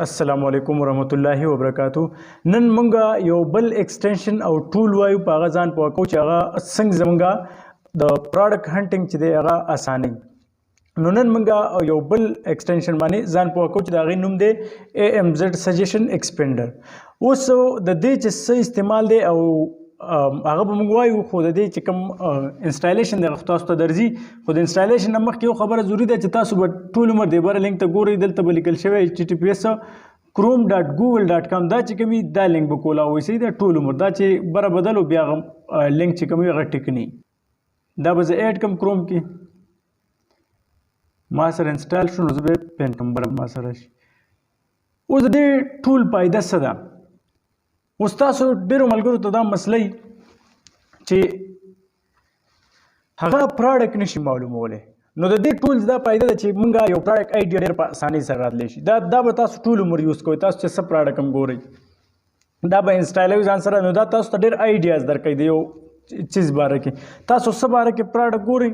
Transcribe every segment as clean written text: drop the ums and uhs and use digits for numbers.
अस्सलामु अलैकुम वरहमतुल्लाहि वबरकातुहू। नन मंगा यो बल एक्सटेंशन और टूल वायु पागा जान पोको चागा संग जमंगा द प्रोडक्ट हंटिंग चिदे आगा आसानी नो नन मंगा यो बल एक्सटेंशन माने जान पोको च दागी नुम दे AMZ सजेशन एक्सपेंडर उस द दे च इस्तेमाल दे او هغه به موږ وایو خو د دې چې کوم انسټالیشن د تاسو ته درځي خو د انسټالیشن نه مخکې یو خبره ضروري ده چې تاسو به ټول عمر د بره لینک ته ګورئ دلته به لیکل شوی https chrome.google.com دا چې کومي دا لینک به کولاوئ صحیح ده ټول عمر دا چې بره بدل او بیا لینک چې کومي هغه ټیکنی دا به زه اډ کوم کروم کې ما سره انسټال شو نو زه به پین نمبر ما سره شي اوس د دې ټول پایده څه ده اوس تاسو ډیرو ملګرو ته دا مسله چې هغه پروډکټ نشي معلومولی نو د دې ټولز دا فایده ده چې مونږه یو پروډکټ آیډیا ډېر په اسانۍ سره راتلی شي دا به تاسو ټول عمر یوز کوئ تاسو چې څه پروډکټ هم ګورئ دا به انسټالوي ځان سره نو دا تاسو ته ډېر آیډیاز درکوي د یو چیز باره کې تاسو څه باره کې پروډکټ ګورئ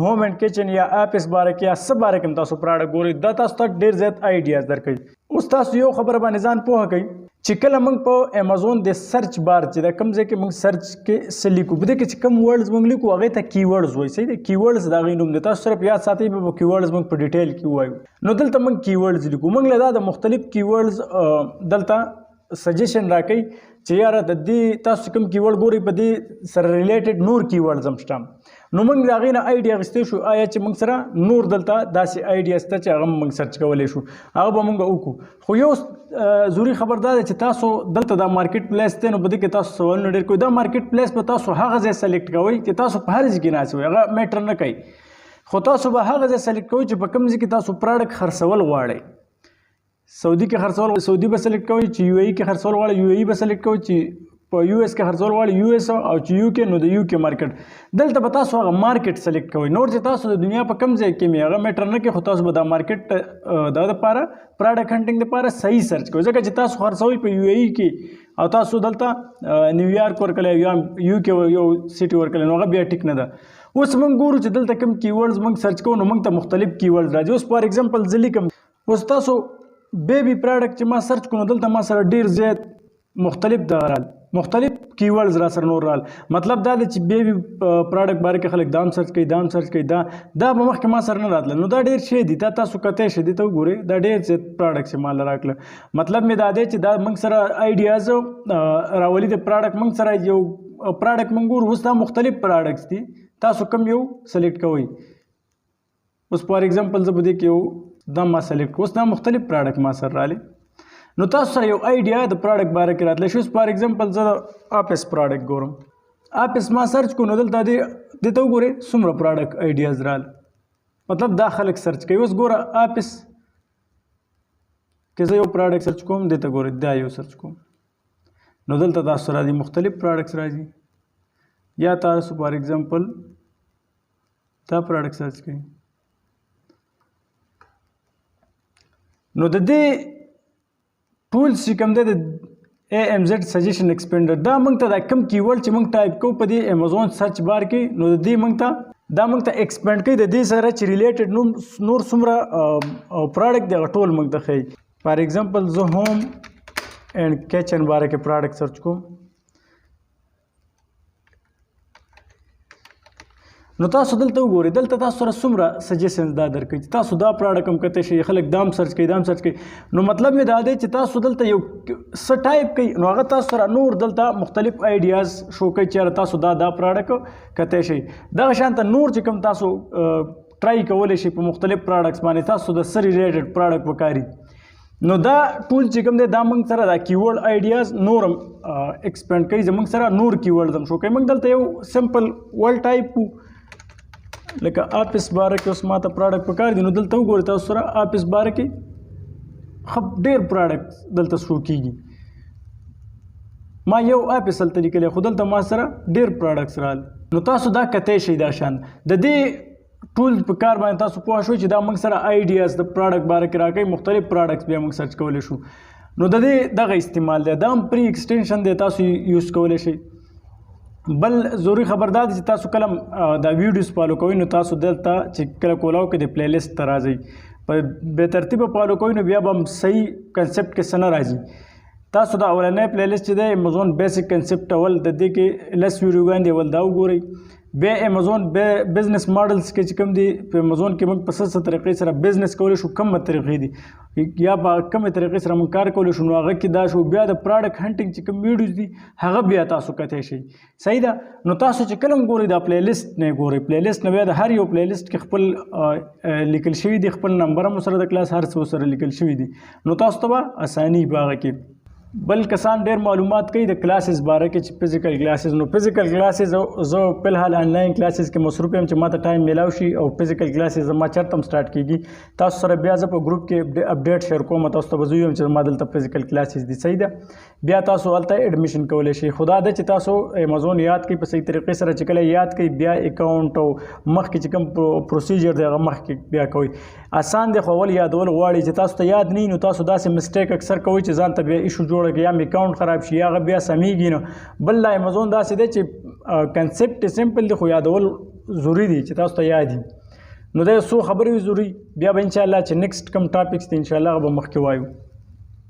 home and kitchen या एप्स बारे کې یا څه باره کې تاسو پروډکټ ګورئ دا تاسو ته ډېر زیات آیډیاز درکوي اوس تاسو یو خبره باندې ځان پوهه کوئ چې کله موږ په امیزون د سرچ بار چې د کوم ځای کې موږ سرچ کې څه لیکو په دې کې چې کوم ورډز موږ لیکو هغې ته کی ورډز وایي صحیح دی کی ورډز د هغې نوم دی تاسو صرف یاد ساتئ به کی ورډز موږ په ډیټیل کې ووایو نو دلته موږ کی ورډز لیکو موږ له دا د مختلف کی ورډز دلته سجیشن راکوي چې یاره د دې تاسو کوم کی ورډ ګورئ په دې سره ریلیټډ نور کی ورډز هم شته نو موږ د هغې نه آیډیا اخیستی شو آیا چې موږ سره نور دلته داسې آیډیا شته چې هغه موږ سرچ کولی شو هغه به موږ وکړو خو یو ضروري خبر دا ده چې تاسو دلته دا مارکیټ پلیس دی نو په دې کې تاسو سوالونه ډېر کوئ دا مارکیټ پلیس به تاسو هغه ځای سلیکټ کوئ چې تاسو په هر ځای کې ناست وئ هغه میټر نه کوي خو تاسو به هغه ځای سلیکټ کوئ چې په کوم ځای کې تاسو پروډکټ خرڅول غواړئ سعودي کې خرڅول سعودي به سلیکټ کوئ چې UAE کې خرڅول غواړئ UAE به سلیکټ کوئ چې په US کې خرڅول غواړئ US او چې UK نو د UK مارکیټ دلته به تاسو هغه مارکیټ سلیکټ کوئ نور چې تاسو د دنیا په کوم ځای کې مې هغه میټر نه کوي خو تاسو به دا مارکیټ د دپاره پروډکټ هنټینګ دپاره صحیح سرچ کوئ ځکه چې تاسو خرڅوئ په UAE کې او تاسو دلته نیویارک ورکلی یا UK یو سیټي ورکلی نو هغه بیا ټیک نه ده اوس موږ ګورو چې دلته کوم کی ورډز موږ سرچ کوو نو موږ ته مختلف کی ورډز راځي اوس فار ایگزامپل زه لیکم اوس تاسو بیبي پروډکټ چې ما سرچ کړو دلته ما سره ډېر زیات مختلف دغه رال مختلف کی ورډز را سره نور رال مطلب دا دی چې بیبي پروډکټ باره کې خلک دا هم سرچ کوي دا هم سرچ کوي دا به مخکې ما سره نه راتله نو دا ډېر شی دي دا تاسو کتی شی دي ته وګورئ دا ډېر زیات پروډکټ چې ما له راکړه مطلب مې دا دی چې دا موږ سره آیډیاز راولي د پروډکټ موږ سره یو پروډکټ موږ ګورو اوس دا مختلف پروډکټس دي تاسو کوم یو سلیکټ کوئ اوس فار ایگزامپل زه به دې کې یو دا ما سلیکټ اوس دا مختلف پروډکټ ما سره رالی نو تاسو سره یو آیډیا د پروډکټ باره کې راتلی شي اوس فار ایگزامپل زه د آفس پروډکټ ګورم آفس ما سرچ کړو نو دلته دې ته وګورئ څومره پروډکټ آیډیاز رال مطلب دا خلک سرچ کوي اوس ګوره آفس کې زه یو پروډکټ سرچ کوم دې ته ګورئ دا یو سرچ کوم نو دلته تاسو راځي مختلف پروډکټس راځي یا تاسو فار ایگزامپل دا پروډکټ سرچ کوئ نو د دې ټولز چې کوم دی د AMZ سجیشن ایکسپینډر دا موږ ته دا کوم کیورډ چې موږ ټایپ کوو په دې امیزون سرچ بار کې نو د دې موږ ته ایکسپینډ کوي د دې سره چې ریلیټډ نور څومره پروډکټ دی هغه ټول موږ ته ښیي فار ایگزامپل زه ہوم اینډ کچن باره کې پروډکټ سرچ کوم نو تاسو دلته وګورئ دلته تاسو سره څومره سجیشنز دا درکوي چې تاسو دا پروډکټ هم کتی شئ خلک دا هم سرچ کوي دا هم سرچ کوي نو مطلب مې دا دی چې تاسو دلته یو څه ټایپ کوئ نو هغه تاسو سره نور دلته مختلف آیډیاز شو کوي چې تاسو دا پروډکټ کتی شئ دغه شانته نور چې کوم تاسو ټرای کولی شئ په مختلف پروډکټس باندې تاسو د څه ریلیټډ پروډکټ وکاري نو دا ټول چې کوم دی دا موږ سره دا کیورډ آیډیاز نور هم ایکسپینډ کوي زموږ سره نور کیورډز هم شو کوي موږ دلته یو سمپل ورډ ټایپ لکه آفس باره کې اوس ما ته پروډکټ پکار دي نو دلته وګورئ تاسو سره آفس باره کې ډېر پروډکټ دلته شو کېږي ما یو آفس هلته لیکلی خو دلته ما سره ډېر پروډکټس رال نو تاسو دا کتی شئ دا شان د دې ټول په کار باندې تاسو پوه شوئ چې دا موږ سره آیډیاز د پروډکټ باره کې راکوي مختلف پروډکټس بیا موږ سرچ کولی شو نو د دې دغه استعمال دی دا هم پری ایکسټینشن دی تاسو یوز کولی شئ بل ضروري خبردار دي چې تاسو کله دا ویډیوز فالو کوئ نو تاسو دلته چې کله کولاو کې د پلی لیست ته راځئ په بې ترتیبه فالو کوئ نو بیا به هم صحیح کنسپټ کې څه نه راځي. تاسو دا اولنی پلی لیست چې دی امازون بیسک کنسپټ اول د دې کې لس ویډیوګانې دي اول دا وګورئ. بیا امازون بزنس ماډلز کې چې کوم دي په امازون کې موږ په څه طریقې سره بزنس کولی شو کومه طریقې دي یا په کومه طریقې سره موږ کار کولی شو نو هغه کې دا شو. بیا د پراډکټ هنټینګ چې کوم ویډیوز دي هغه بیا تاسو کتی شئ. صحیح ده. نو تاسو چې کله هم ګورئ دا پلی لیست نه ګورئ. پلی لیست نه بیا د هر یو پلی لیست کې خپل لیکل شوي دي خپل نمبر هم سره د کلاس هر څه سره لیکل شوي دي نو تاسو ته به اساني په هغه کې. بل کسان ډیر معلومات کوي د کلاسز باره کې چې فزیکل کلاسز نو فزیکل کلاسز زه په الحال آنلاین کلاسز کې مصروف یم چې ماته ټایم میلاو شي او فزیکل کلاسز ما چرته هم سٹارټ کیږي تاسو سره بیا زه په گروپ کې اپډیټ شیر کوم تاسو ته وزویم چې ما دلته فزیکل کلاسز دي. صحیح ده. بیا تاسو هلته ایډمیشن کولی شئ. خدا ده چې تاسو امازون یاد کړئ په صحیح طریقې سره چې کله یاد کړئ بیا اکاونټ او مخکې چې کوم پروسیجر دی هغه مخکې بیا کوئ. آسان دی خو اول یادول غواړي چې تاسو ته یاد نه نو تاسو داسې مسټیک اکثر کوئ چې ځان ته بیا ایشو جوړ یا مې اکاونټ خراب شي یا هغه بیا سمیږي نو. بل لا امازون داسې دی چې کنسپټ سمپل دی خو یادول ضروري دي چې تاسو ته یاد وي. نو دا څو خبرې ضروري بیا به انشاءالله چې نیکسټ کوم ټاپکس دي انشاءالله هغه به مخکې وایو.